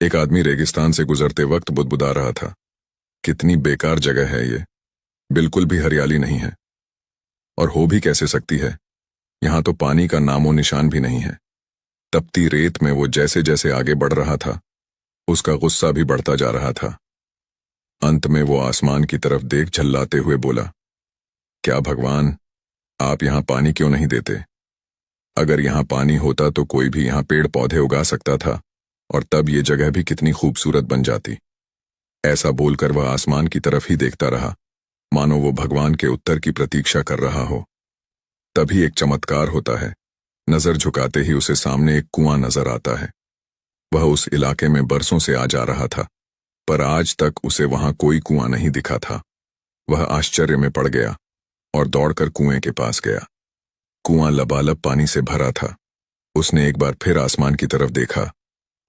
एक आदमी रेगिस्तान से गुजरते वक्त बुदबुदा रहा था। कितनी बेकार जगह है ये। बिल्कुल भी हरियाली नहीं है। और हो भी कैसे सकती है। यहाँ तो पानी का नामो निशान भी नहीं है। तपती रेत में वो जैसे जैसे आगे बढ़ रहा था, उसका गुस्सा भी बढ़ता जा रहा था। अंत में वो आसमान की तरफ देख झल्लाते हुए बोला, क्या भगवान, आप यहाँ पानी क्यों नहीं देते? अगर यहाँ पानी होता तो कोई भी यहाँ पेड़ पौधे उगा सकता था, और तब ये जगह भी कितनी खूबसूरत बन जाती। ऐसा बोलकर वह आसमान की तरफ ही देखता रहा, मानो वो भगवान के उत्तर की प्रतीक्षा कर रहा हो। तभी एक चमत्कार होता है। नजर झुकाते ही उसे सामने एक कुआं नजर आता है। वह उस इलाके में बरसों से आ जा रहा था, पर आज तक उसे वहां कोई कुआं नहीं दिखा था। वह आश्चर्य में पड़ गया और दौड़कर कुएं के पास गया। कुआं लबालब पानी से भरा था। उसने एक बार फिर आसमान की तरफ देखा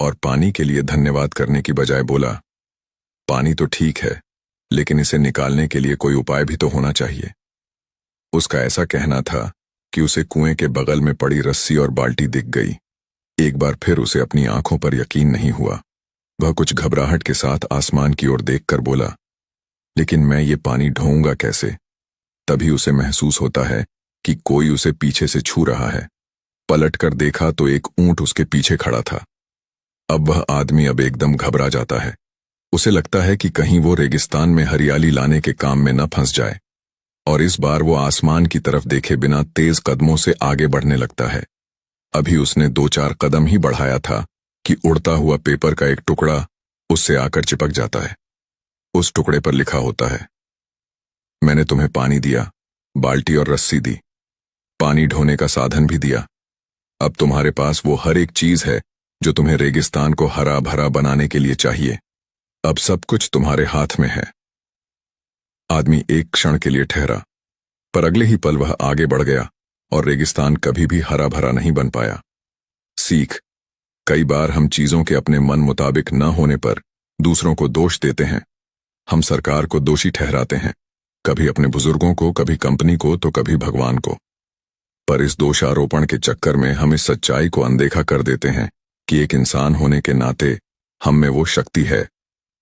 और पानी के लिए धन्यवाद करने की बजाय बोला, पानी तो ठीक है, लेकिन इसे निकालने के लिए कोई उपाय भी तो होना चाहिए। उसका ऐसा कहना था कि उसे कुएं के बगल में पड़ी रस्सी और बाल्टी दिख गई। एक बार फिर उसे अपनी आंखों पर यकीन नहीं हुआ। वह कुछ घबराहट के साथ आसमान की ओर देखकर बोला, लेकिन मैं ये पानी ढोऊंगा कैसे? तभी उसे महसूस होता है कि कोई उसे पीछे से छू रहा है। पलटकर देखा तो एक ऊंट उसके पीछे खड़ा था। अब वह आदमी अब एकदम घबरा जाता है। उसे लगता है कि कहीं वो रेगिस्तान में हरियाली लाने के काम में न फंस जाए, और इस बार वो आसमान की तरफ देखे बिना तेज कदमों से आगे बढ़ने लगता है। अभी उसने 2-4 कदम ही बढ़ाया था कि उड़ता हुआ पेपर का एक टुकड़ा उससे आकर चिपक जाता है। उस टुकड़े पर लिखा होता है, मैंने तुम्हें पानी दिया, बाल्टी और रस्सी दी, पानी ढोने का साधन भी दिया। अब तुम्हारे पास वो हर एक चीज है जो तुम्हें रेगिस्तान को हरा भरा बनाने के लिए चाहिए। अब सब कुछ तुम्हारे हाथ में है। आदमी एक क्षण के लिए ठहरा, पर अगले ही पल वह आगे बढ़ गया और रेगिस्तान कभी भी हरा भरा नहीं बन पाया। सीख, कई बार हम चीजों के अपने मन मुताबिक न होने पर दूसरों को दोष देते हैं। हम सरकार को दोषी ठहराते हैं, कभी अपने बुजुर्गों को, कभी कंपनी को, तो कभी भगवान को। पर इस दोषारोपण के चक्कर में हम इस सच्चाई को अनदेखा कर देते हैं कि एक इंसान होने के नाते हम में वो शक्ति है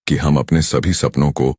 कि हम अपने सभी सपनों को